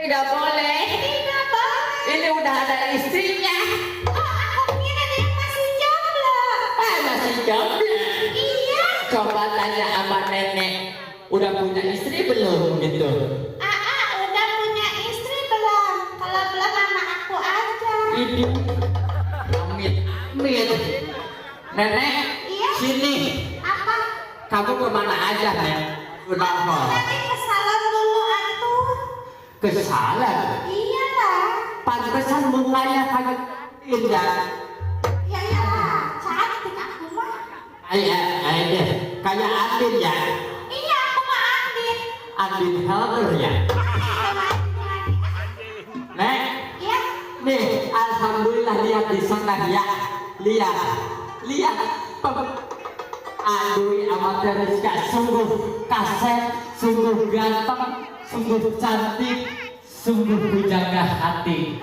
Tidak boleh. Kenapa? Ini udah ada istrinya. Oh, aku kira dia masih jomblo. Masih jomblo. Iya. Coba tanya sama nenek, udah punya istri belum gitu? Udah punya istri belum? Kalau belum sama aku aja. Ini amit, amit. Nenek, Iya. sini. Apa? Kamu kemana aja, Nek? Udah mau? Tadi ke salon dulu atuh. Ke salon? Iyalah. Pantesan mukanya kayak indah. Ya iyalah. Cantik aku mah. Kayak Andin ya? Iya, aku mah Andin. Andin Helder ya? Sama Andin. Nek, Iya. nih, alhamdulillah lihat di sana ya. Lihat. Aduh, amatir Rizka sungguh kaset, sungguh ganteng, sungguh cantik, sungguh menjaga hati.